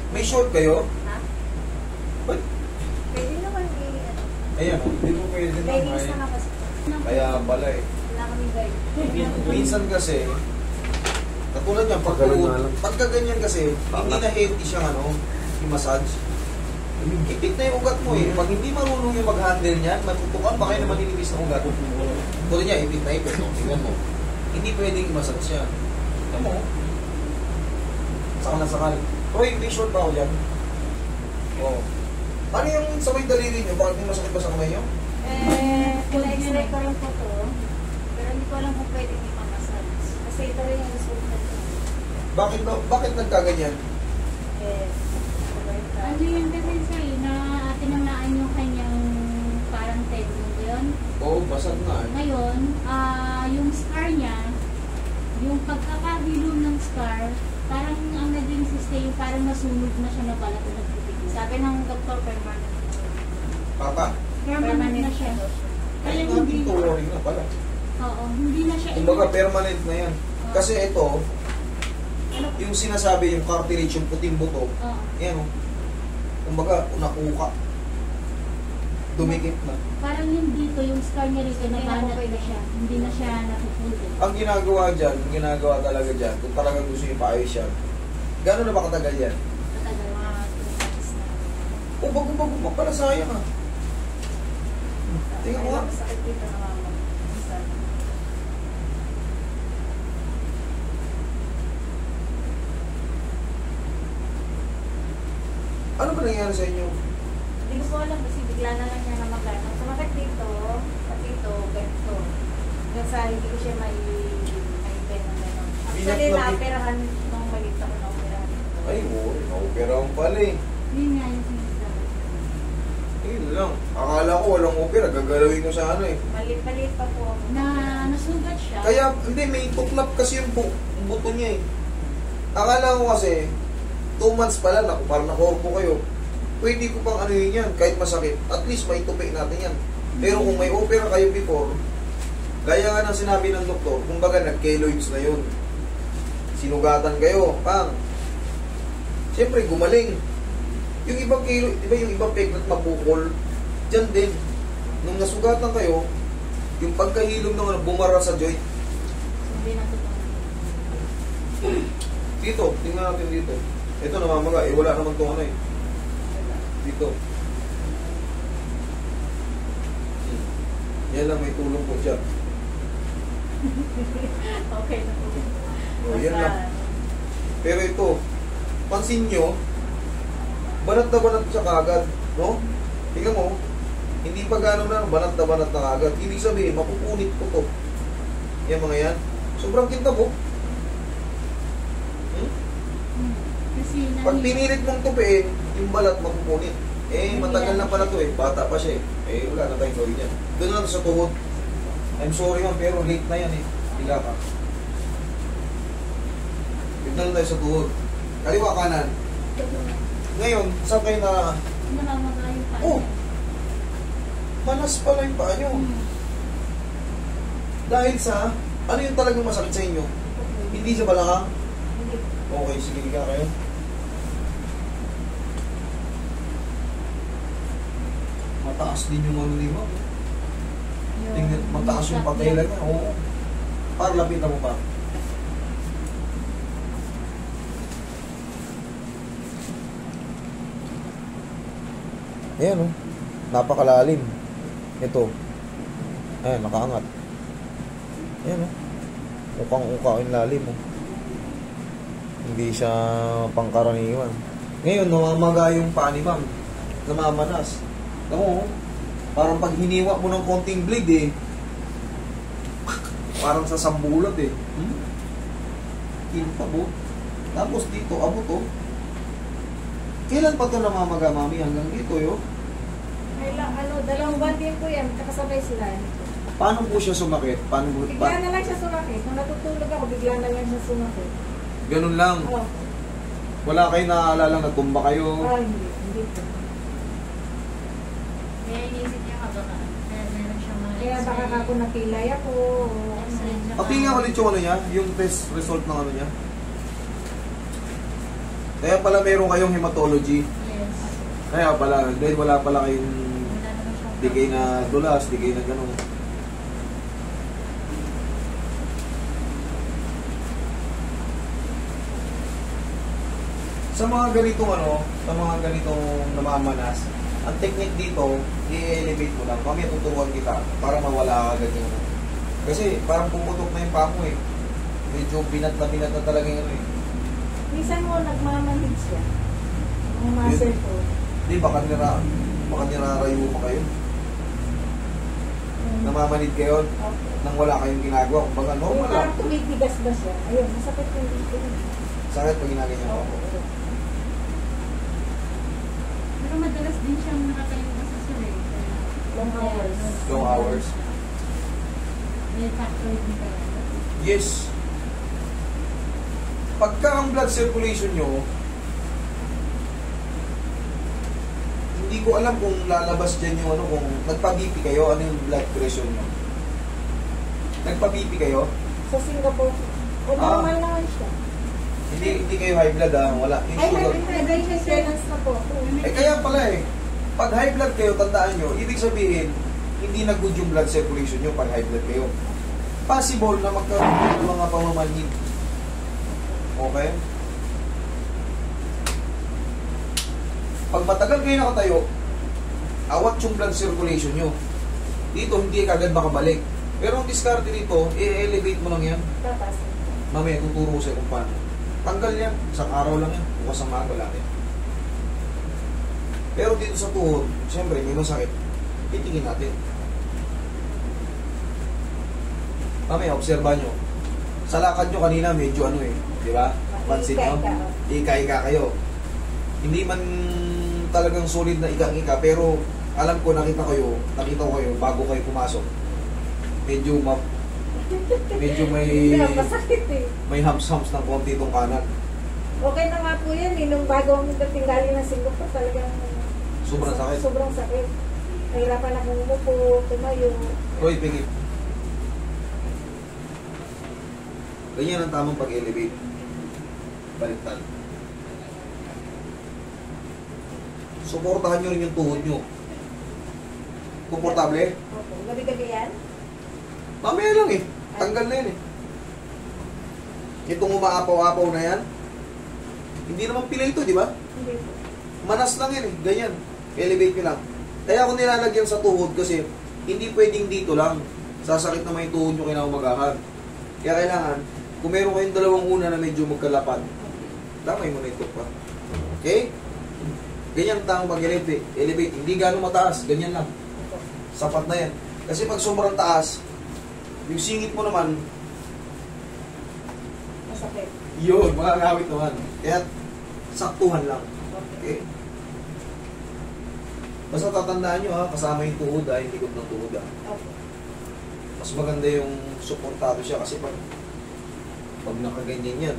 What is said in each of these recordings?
May short kayo? Ha? Ba't? Pwede naman ano. Ayan, hindi mo pwede na. Leggings na nga kasi. Kaya pala eh. Wala kami guide. Minsan kasi, katulad niyan, pagka ganyan kasi, hindi na healthy siyang ano, yung massage. Ipit na yung ugat mo eh. Pag hindi marunong yung mag-handle niyan, matutukan, baka yun naman nilibis ng ugat. Tulad niya, ipit na ipit. Tingnan mo. Hindi pwedeng i-massage siya. Tingnan mo. Saka na sakal. Roy, may short ba ako dyan? Oo. Ano yung sa may daliri niyo? Bakit may masakit ba sa kamay niyo? Pina-x-ray ko rin po to. Pero hindi ko alam kung pwede may mamassage. Kasi ito rin yung result na ito. Bakit nagkaganyan? Ano yun kasi sa'yo na tinamaan yung kanyang parang tendon yun? Oo, basag na eh. Ngayon, yung scar niya, yung pagkakahilom ng scar, parang ang naging system, parang nasunog na siya na balat na nagpipigil. Sabi ng doktor, permanent. Papa? Permanent na siya. Kaya Ay, hindi dito worrying na pala. Oo, hindi na siya. Kumbaga permanent na yan. Kasi ito, yung sinasabi, yung cartilage, yung puting buto, yan o. Kumbaga, nakuka. Dumikit na. Parang yung dito, yung scar niya rito, nabanat na siya. Hindi na siya napupulot. Ang ginagawa dyan, ang ginagawa talaga dyan, kung talagang gusto yung paayos yan, gano'n na ba katagal yan? Matagal mga 2 months na. O, bago-bago pa pala, sayang ah. Tingnan mo nga. Sakit dito na mama. Ano ba nangyari sa inyo? Hindi ko alam kasi bigla na lang niya na magano. Sumakit dito, pati ito, ganito. Hanggang sa hindi ko siya may bend ng gano'n. Actually, na-operahan nung maliit ako na-operahan. Ay, oo, na-operahan pala eh. Yun nga yung sinasabi. Yun lang. Akala ko walang opera, gagalawin ko sa ano eh. Maliit pa po ako. Nasugat siya. Kaya, hindi, may tuklap kasi yung buto niya eh. Akala ko kasi, 2 months pala, parang nakorpo kayo. Pwede ko pang ano yun yan, kahit masakit. At least maitupi natin yan. Pero kung may opera kayo before, gaya nga ng sinabi ng doktor, kumbaga nag-keloids na yun. Sinugatan kayo, pang. Siyempre, gumaling. Yung ibang keloid, di ba yung ibang peklat mabukol, dyan din. Nung nasugatan kayo, yung pagkahilom ng ano, bumara sa joint. Hindi natutunan. Dito, tingnan natin dito. Ito namamaga, eh wala naman itong ano eh. Dito. Yan lang, may tulong po siya. Okay na po. O, yan lang. Pero ito, pansin nyo, banat na banat siya kagad. No? Tingnan mo, hindi pa gano'n na, banat na kagad. Ibig sabihin, mapupunit ko to. Yan mga yan. Sobrang kintab po. Kasi Pag pinilit mong tupiin, yung balat mapupunit. Eh, matagal na pala to eh. Bata pa siya eh. Eh, wala na tayong gawin yan. Doon lang sa tuhod. I'm sorry man, pero late na yan eh. Higa ka. Doon lang tayo sa tuhod. Kaliwa kanan. Ngayon, saan kayo na... namamaga yung paa. Oh! Manas pala yung paa nyo. Dahil sa... Ano yung talagang masakit sa inyo? Hindi sa balakang? Okay, sige, higa kayo. Mataas din yung ano lima. Tingnan, mataas yung patela niya. Oo. Para lapitan mo pa. Ayan o. Napakalalim. Ito. Ayan, nakaangat. Ayan o. Ukang-uka yung lalim o. Hindi siya pangkaraniwan. Ngayon, namamaga yung paa ni ma'am. Namamanas. Alam mo, parang pag hiniwa mo ng konting blade eh, parang sa sambulat eh. Kinta po. Tapos dito, abot oh. Kailan pa ito namamaga, mami? Hanggang dito, yo? Dalawang buwan din po yan, kakasabay sila. Paano po siya sumakit? Paano po? Bigla na lang siya sumakit. Kung natutulog ako, bigla na lang siya sumakit. Ganun lang. Oh. Wala kayo naaalala, nagtumba kayo. Hindi po. Kaya inisip niya ka baka. Kaya meron siyang mga Kaya baka ako nakilay ako. Patingin ulit yung ano niya, yung test result ng ano niya. Kaya pala meron kayong hematology. Yes. Kaya pala, dahil wala pala kayong Wala naman siyang di kayo na dulas, di kayo na gano'n. Sa mga ganitong sa mga ganitong namamanas, ang technique dito, i-elevate mo lang. Kami tuturuan kita para mawala agad yung kasi parang pumutok na yung paa mo eh. Medyo binat na talaga yung Minsan mo nagmamalig siya. Ang muscle ko. Di, baka nirarayo pa kayo. Namamanid kayo Okay. nang wala kayong ginagawa. Kumbaga, Yung normal lang. parang tumitigas ba siya? Ayun, masakit yung dito. Sakit pag ginaganyan ako. Pero madalas din siyang nakatayo sa sir. Long hours. Long hours. May factor din talaga. Yes. Pagka ang blood circulation nyo, hindi ko alam kung lalabas dyan yung kung nagpa-BP kayo, ano yung blood pressure nyo. Nagpa-BP kayo? Sa Singapore, normal naman siya. Hindi kayo high blood wala. Yung Ay, sugar. maintenance na po. Kaya pala pag high blood kayo, tandaan nyo, ibig sabihin, hindi na good yung blood circulation nyo pag high blood kayo. Possible na magkaroon ng mga pamamanhid. Okay? Pag matagal kayo nakatayo, awat yung blood circulation nyo. Dito, hindi kagad makabalik. Pero ang diskarte dito, i-elevate mo lang yan. Tapos, Mamaya, tuturo ko sa'yo kung paano. Tanggal yan. Isang araw lang yan. Bukas ang maga lang yan. Pero dito sa tuhod, siyempre, may masakit. Titingin natin. Mamaya, obserbahan nyo. Sa lakad nyo kanina, medyo di ba? Pansin nyo? Ika-ika kayo. Hindi man talagang solid na ika-ika, pero alam ko, nakita ko kayo bago kayo pumasok. Medyo may hindi, masakit eh. may hams-hams ng konti itong kanan. Okay na nga po yan eh. Nung bago ang dating galing ng Singapore, talagang Sobrang sakit. Sobrang sakit. Nahirapan akong umupo, tumayo. Roy, pigit. Ganyan ang tamang pag-elevate. Baliktad. Suportahan nyo rin yung tuhod nyo. Komportable? Opo. Gabi-gabi yan? Mamaya lang Tanggal na yan Itong umaapaw-apaw na yan, hindi naman pila ito, di ba? Hindi po. Manas lang yan Ganyan. Elevate nyo lang. Kaya ako nilalagyan sa tuhod kasi hindi pwedeng dito lang. Sasakit naman yung tuhod nyo kinaumagahan. Kaya kailangan, kung meron kayong dalawang una na medyo magkalapad, damay mo na ito pa. Okay? Ganyan ang tamang pag-elevate. Elevate. Hindi gano'ng mataas. Ganyan lang. Sapat na yan. Kasi pag sobrang taas, yung singit mo naman, Masakit. yun, makakawit naman. Kaya, saktuhan lang. Okay. Okay? Basta tatandaan nyo kasama yung tuhod yung likod ng tuhod Okay. Mas maganda yung suportado siya kasi pag nakaganyan yan.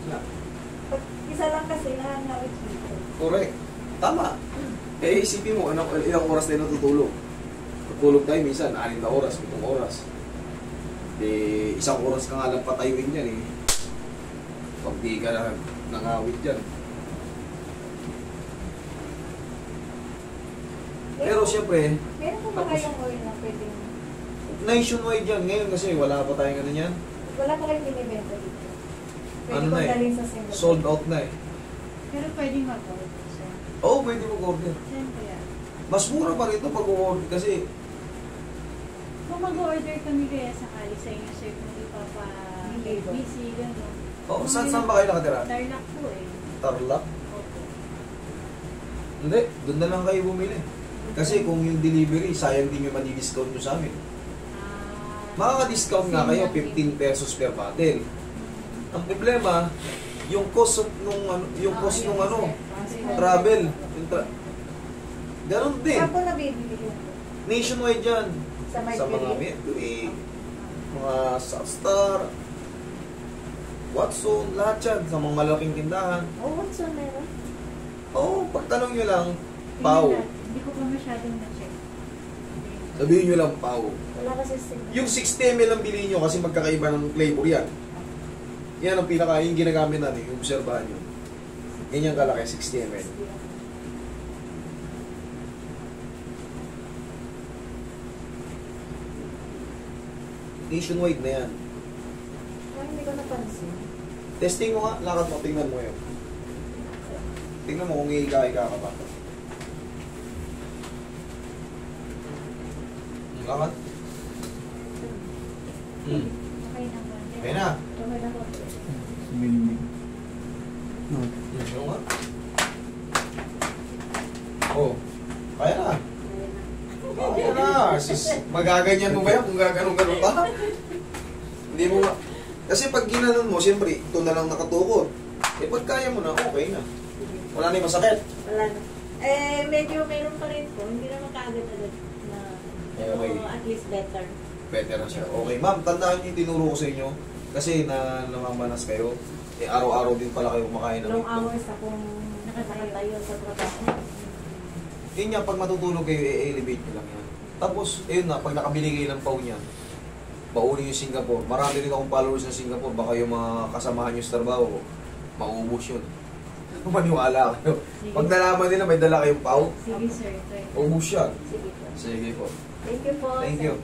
Yeah. Pag isa lang kasi nakangawit dito. Correct. Tama. Kaya isipin mo, ilang oras tayo natutulog. Tutulog tayo minsan, 6 na oras, 7 oras. Isang oras ka nga lang patayuin yan Pag di ka na nangawit dyan. Pero siyempre, Meron po ba kayong oil na pwedeng... nationwide yan ngayon kasi wala pa tayong ano yan. Wala pa kayong binibenta dito. Pwede Ano kong na dalhin sa Singapore. Sold out na Pero pwedeng mag-order sir. Oo, pwede mag-order. Siyempre yan. Mas mura pa rito pag order kasi Kung mag-order kami kaya sakali sa inyo sir, kung di pa busy, gano'n. saan ba kayo nakatira? Tarlac po Tarlac? Opo. Hindi, doon na lang kayo bumili. Kasi kung yung delivery, sayang din yung madi-discount nyo sa amin. Makaka-discount nga kayo, 15 pesos per bottle. Ang problema, yung cost nung travel. Ganon din. Saan po nabibili yun? Nationwide yan. Sa Sa mga Mercury? Mercury, mga Southstar, Watson, lahat yan. Sa mga malaking tindahan. Oh, what's on meron? Oo, pagtanong nyo lang, Pau. Hindi ko pa masyadong na-check. Sabihin nyo lang, Pau. Wala kasi Singapore. Yung 60 ml ang bilhin nyo kasi magkakaiba ng flavor yan. Yan ang pinaka, yung ginagamit natin, yung obserbahan nyo. Ganyan kalaki, 60 ml. Nationwide na yan. Ay, hindi ko napansin. Testing mo nga, lakad mo, tingnan mo yun. Tingnan mo kung iika-ika ka pa. Lakad. Okay na ba? Okay na. Okay na ba? Ano nga? Oh, kaya na. Kaya na. Magaganyan mo ba yan kung gaganong-ganon ka? Hindi mo ma... Kasi pag ginanon mo, siyempre, ito na lang nakatukod. Eh, pag kaya mo na, okay na. Wala na yung masakit. Wala na. Eh, medyo meron pa rin po. Hindi naman kaagad-agad na... Pero Okay. at least better. Better na siya. Okay, ma'am, tandaan niyo yung tinuro ko sa inyo. Kasi na namamanas kayo. Eh, araw-araw din pala kayo kumakain ng Long itlog. hours akong nakatayo sa trabaho. Yun nga, pag matutulog kayo, i-elevate nyo lang yan. Tapos, ayun na, pag nakabili kayo ng pau niyan, pauli yung Singapore. Marami rin akong followers sa Singapore. Baka yung mga kasamahan nyo sa trabaho, maubos yun. Maniwala kayo. Pag nalaman nila may dala kayong pau, Sige sir, sir. ubos yan. Sige po. Sige po. Thank you po. Thank you.